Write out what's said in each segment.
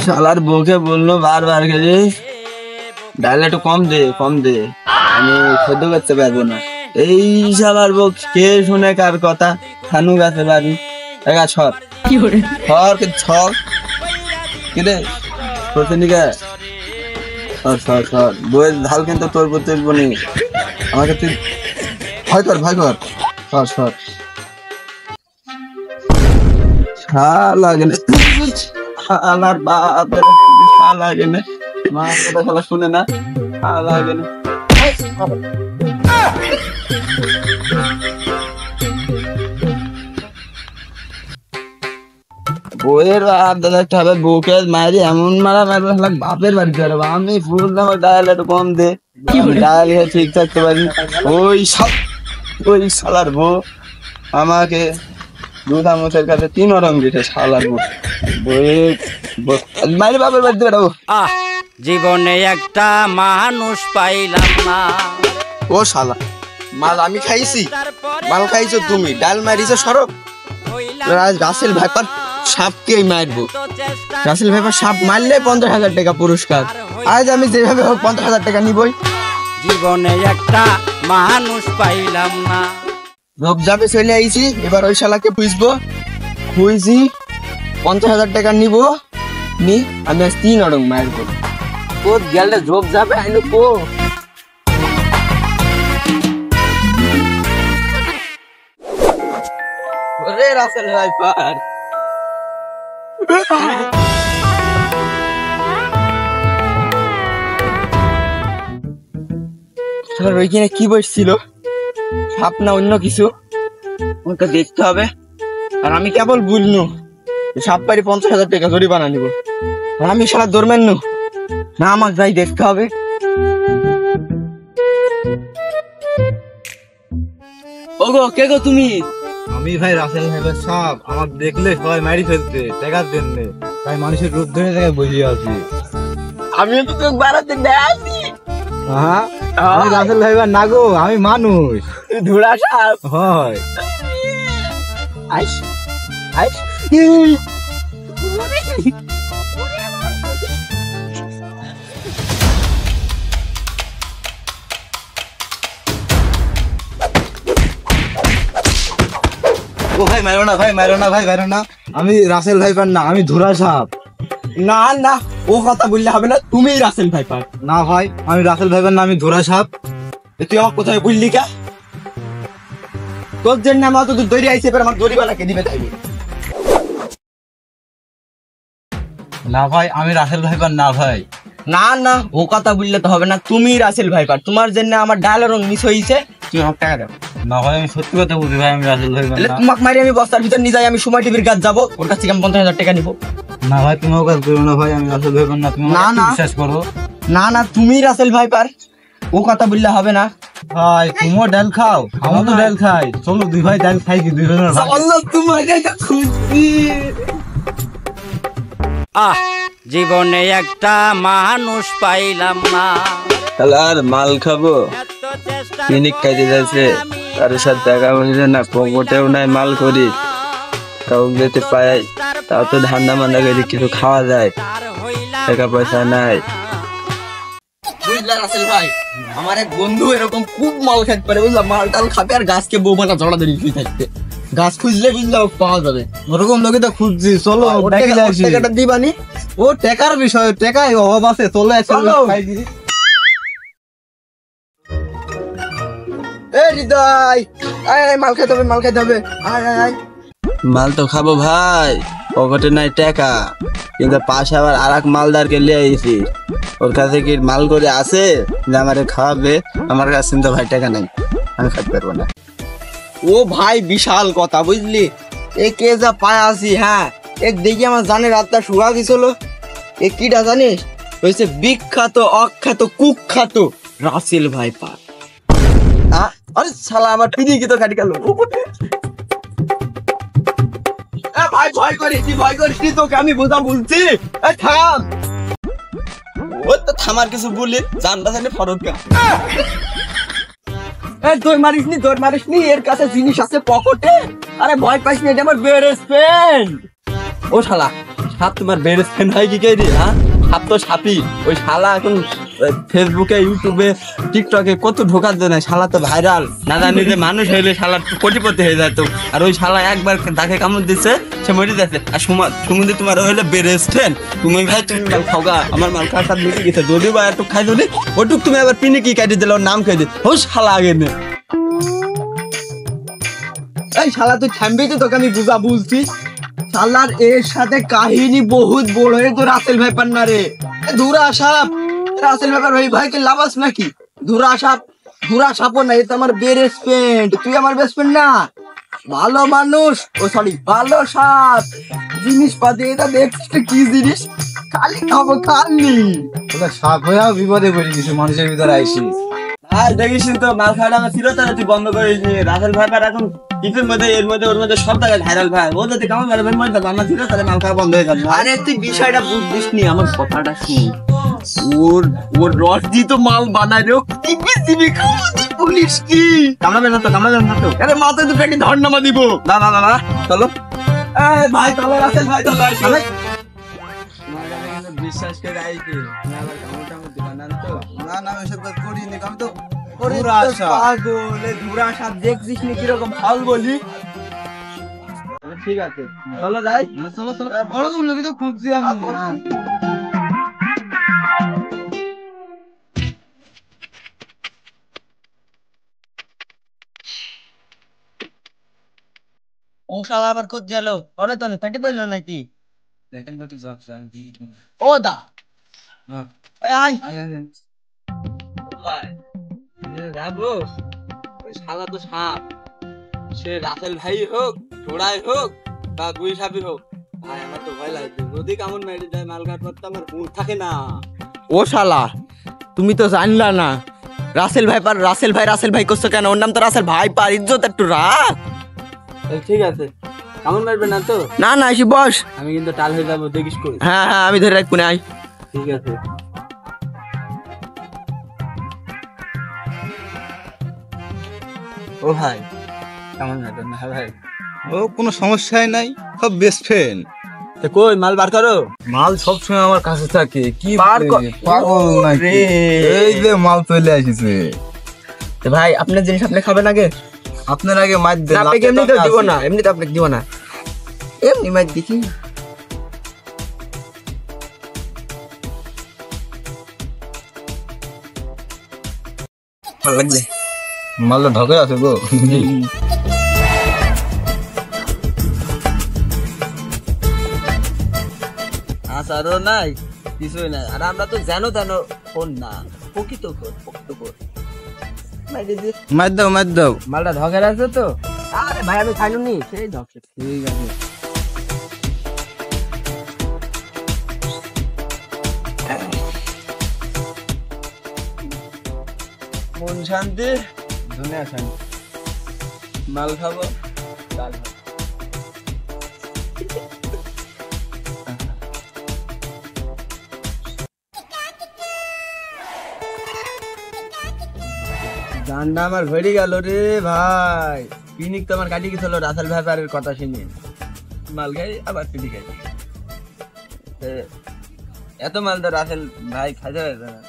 শালার বউকে বললো বারবার করে ডাল একটু কম দে আমি সহ্য করতে পারবো না। এই শালার বউ কে শুনে কার কথা খানু গাছে বাড়ি একা ছর ছর ছর কিরে প্রতিনিকা বইয়ের ঢাল কিন্তু তোর প্রতি বনি আমাকে তুই ভয় কর সর শালা গেলে শালার বাপের শালা গেলে মা কথা শালা শুনে না শালা গেলে বইয়ের একটা হবে বউকে মারি এমন মারবে বাপের বাড়িতে পারবো আমি ফুল আমার ডায়াল একটু কম দে ডায়াল ঠিক থাকতে পারি ওই শালার বউ আমাকে দুধা মুখের কাছে 3 রং দিতে শালার বউ মারি বাপের বাড়িতে পারবো। জীবনে একটা মানুষ পাইলাম না। ও শালা মাল আমি খাইছি মাল খাইছো তুমি ডাল মারিছো সরব রাসেল ভাইপার সাপকে মারবো রাসেল ভাইপার সাপ মারলে 50,000 টাকা পুরস্কার আজ আমি যেভাবে হোক 50,000 টাকা নিবই। জীবনে একটা মানুষ পাইলাম না রোব যাবে চলে আইছি এবার ওই শালাকে খুঁজছি 50,000 টাকা নিব নি আমি আজ 3 রং মারবো ও গেলে জব যাবে আইনো কো ওরে রাসেল ভাইপার ওইখানে কি বসছিল সাপ না অন্য কিছু ওকে দেখতে হবে আর আমি কেবল বুঝলু সাপ পারি 50,000 টাকা জরিমানা নিব আর আমি সারা ধরবেন না আমাকে যাই দেখতে হবে। ওগো কে গো তুমি? আমি ভাই রাসেল ভাইপার সাপ আমার দেখলে সবাই মারি ফেলতে টাকা দেন তাই মানুষের রূপ ধরে জায়গায় বসে আছি। আমি তো তোকে বাড়াতে দেখাচ্ছি। আমি রাসেল ভাইপার না গো আমি মানুষ ধুড়া সাপ হয়। ও ভাই মারো না আমি রাসেল ভাইপার না আমি ধুরা সাপ। না ও কথা বললে হবে না তুমি রাসেল ভাইপার না ভাই আমি রাসেল ভাইপার না আমি ধুরা সাপ। তুই আমার কোথায় বললি কা তোর জন্য আমার তো দড়ি আইছে এবার আমার দড়ি বানাকে দিবে তাই না ভাই আমি রাসেল ভাইপার না ভাই। না ও কথা বললে তো হবে না তুমি রাসেল ভাইপার তোমার জন্য আমার ডালের রং মিস হয়েছে তুমি আমার টাকা দাও। না ভাই আমি সত্যি কথা বলছি ভাই আমি রাসেল ভাইপার না। তোমাকে মারি আমি বস্তার ভিতর নিয়ে যাই আমি সময় টিভির কাজ যাবো ওর কাছ থেকে আমি 50,000 টাকা নিবো। না ভাই তুমিও কাজ করো না ভাই আমি রাসেল ভাইপার না তুমি বিশ্বাস করো। না তুমি রাসেল ভাইপার ও কথা বললে হবে না ভাই তুমিও ডাল খাও আমিও তো ডাল খাই চলো দুই ভাই ডাল খাই কি দুই জনের ভাগ। আল্লাহ তোমাকে খুশি জীবনে একটা মানুষ পাইলাম না। আর মাল খাবো পিনিক খাইতে যাচ্ছে কারোর সাথে দেখা হয়েছে না পকেটেও নাই মাল করি তাও যেতে পাই তাও তো ধান্দা মান্দা করে কিছু খাওয়া যায় টাকা পয়সা নাই। বুঝলা রাসেল ভাই আমার এক বন্ধু এরকম খুব মাল খাইতে পারে বুঝলা মাল টাল খাবে আর গাছকে বৌমাটা জড়া ধরে শুয়ে থাকবে গাছ খুঁজলে বুঝলা পাওয়া যাবে ওরকম লোকে তো খুঁজছি চলো টাকাটা দিবানি ও টাকার বিষয় টাকাই অভাব আছে চলো মাল খাইতে হবে মাল তো খাবো ভাই পকেটে নাই টাকা কিন্তু পাশে আবার আর এক মালদারকে লিয়ে আইছি ওর কাছে কি মাল করে আছে যে আমারে খাওয়াবে আমার কাছে কিন্তু ভাই টাকা নাই আমি খাইতে পারবো না। ও ভাই বিশাল কথা বুঝলি এ কে যা পায় আসি হ্যাঁ এক দেখি আমার জানে রাতটা শুকা গেছিল এ কিটা জানিস হয়েছে বিখ্যাত অখ্যাত কুখ্যাত রাসেল ভাইপার। আরে শালা আমার পিড়ি কি তো কাটি গেল ভাই ভয় করিস তোকে আমি বোঝা বলছি থাম ও তো থামার কিছু বলি জানটা জানি ফরত দৌড় মারিসনি এর কাছে জিনিস আছে পকেটে আরে ভয় পাইস না এটা আমার বেয়ারের ফ্রেন্ড ও শালা সাপ তোমার বেড়ে ফ্যান হয় কি কে রে? হ্যাঁ, সাপ তো সাপই। ওই শালা এখন ফেসবুকে, ইউটিউবে, টিকটকে কত ঢোকার জন্য, শালা তো ভাইরাল। না জানি যে মানুষ হইলে শালা কোটিপতি হয়ে যায় তো। আর ওই শালা একবার তাকে কামড় দিচ্ছে, সে মরে যাচ্ছে। আর সুমন্দি তোমার হইলে বেড়েস ফ্যান। তুমি ভাই তুমি মাল খাওগা, আমার মাল খাওয়ার সাথে মিশে গেছে। যদি বা একটু খাই যদি ওটুক তুমি আবার পিনে কি কাটি দিলে, ওর নাম খাই দি। ও শালা আগে নে। এই শালা তুই থামবি তো, তোকে আমি বুঝছি। শালার এর সাথে কাহিনী বহুত বড় হয়ে তো রাসেল ভাই পান্না রে। ধুরা সাপ, রাসেল ভাই ভাই ভাইকে লাভাস নাকি? ধুরা সাপও না, এ তো আমার বেস্ট ফ্রেন্ড। তুই আমার বেস্ট ফ্রেন্ড না? ভালো মানুষ, ও সরি ভালো সাপ। জিনিসপাতি এটা দেখছিস কি জিনিস? খালি খাবো খালি। তোরা সাপ হয়েও বিপদে পড়ে গেছে, মানুষের ভিতরে আইসিস। আর দেখিস তো মাল খাওয়াটা আমার চিরতরে তুই বন্ধ করিস নি। রাসেল ভাই পার এখন ইফের মধ্যে, এর মধ্যে, ওর মধ্যে সব জায়গায় ভাইরাল ভাই। ও যদি কেমন ভাইরাল ভাই মধ্যে আমার চিরতরে মাল খাওয়া বন্ধ হয়ে যাবে। আরে তুই বিষয়টা বুঝছিস নি, আমার কথাটা শুন। ওর রস দিয়ে তো মাল বানায় রে। ও কি বিসিবি খাওয়াতে পুলিশ কি কামড়াবে না তো। আরে মাথায় তো প্যাকেট ধর্নামা দিব। না চলো। এই ভাই চলো, রাসেল ভাই চলো। বিশ্বাস করে আইছি না, আবার কামড় দিবা না তো। না এসব কাজ করিনি আমি তো। ধুরা পাগল, ধুরা সাপ দেখছিস নি কিরকম ফল বলি। ঠিক আছে চলো যাই। চলো বড় লোক তো খুঁজছি আমি। ও শালা আবার খুঁজ গেল। ওরে তো তাকে বলল নাকি? দেখেন তো তুই ও দা আয় যাবো। ওই শালা তো সাপ, সে রাসেল ভাই হোক, ছোড়াই হোক, বা গুই সাপই হোক, ভাই আমার তো ভয় লাগছে। যদি কেমন মেরে দেয় মালগাট করতে আমার হুঁশ থাকে না। ও শালা, তুমি তো জানলা না রাসেল ভাই করছো কেন? ওর নাম তো রাসেল ভাই পার, ইজ্জত একটু রাখ। ঠিক আছে, কেমন মারবে না তো? না এসে বস। আমি কিন্তু টাল হয়ে যাবো, দেখিস কই। হ্যাঁ আমি ধরে রাখবো না। আয় ঠিক আছে। ও ভাই কেমন মারবে না ভাই? ও কোনো সমস্যাই নাই, সব বেস্ট ফ্রেন্ড। কই মাল বার করো। মাল সবসময় আমার কাছে থাকে। কি বার পাগল নাকি? এই যে মাল চলে আসিছে। ভাই আপনার জিনিস আপনি খাবেন আগে? আপনার আগে মার দেন। আপনাকে এমনিতে দিব না, এমনিতে আপনাকে দিব না, এমনি মার দেখি। ভালো লাগছে। মালটা ঢকে আছে গো। আসারও নাই, কিছুই নাই। আর আমরা তো জানো কোন না, প্রকৃত মার দাও। মালটা ধকের আছে তো। আরে ভাই আমি খাইনি নি, সেই ধকে। ঠিক আছে। মন শান্তি, দুনিয়া শান্তি। মাল খাবো, ডাল খাবো। গান্ডা আমার ভরে গেল রে ভাই। পিনিক তো আমার কাটি গেছিল রাসেল ভাইপারের কথা শুনে। মাল খাই আবার পিনি খাই। এত মাল তো রাসেল ভাই খাইতে পারবে না।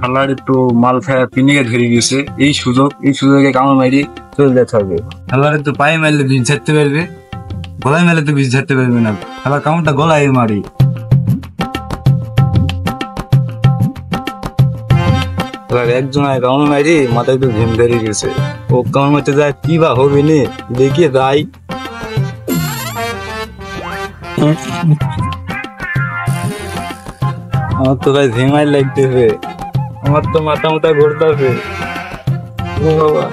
খালার একটু মাল খায় পিনিকে ধরে গেছে। এই সুযোগে কামড় মারি চলে যেতে হবে। খালার একটু পায়ে মারলে বিষ ঝাড়তে পারবে, গলায় মারলে তো বিষ ঝাড়তে পারবে না। খালার কামড়টা গলায় মারি। একজন কামড় মারি মাথায় একটু ঘেম ধরে গেছে। ও কামড় মারতে যায় কি বা হবে নে, দেখিয়ে যাই। আমার তো ভাই ঝিমাই লাগতেছে, আমার তো মাথা ঘুরতেছে। ও বাবা,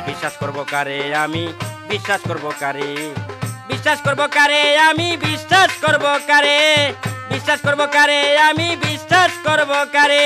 বিশ্বাস করবো কারে আমি, বিশ্বাস করবো কারে, বিশ্বাস করবো কারে আমি, বিশ্বাস করবো কারে, বিশ্বাস করবো কারে আমি, বিশ্বাস করবো কারে।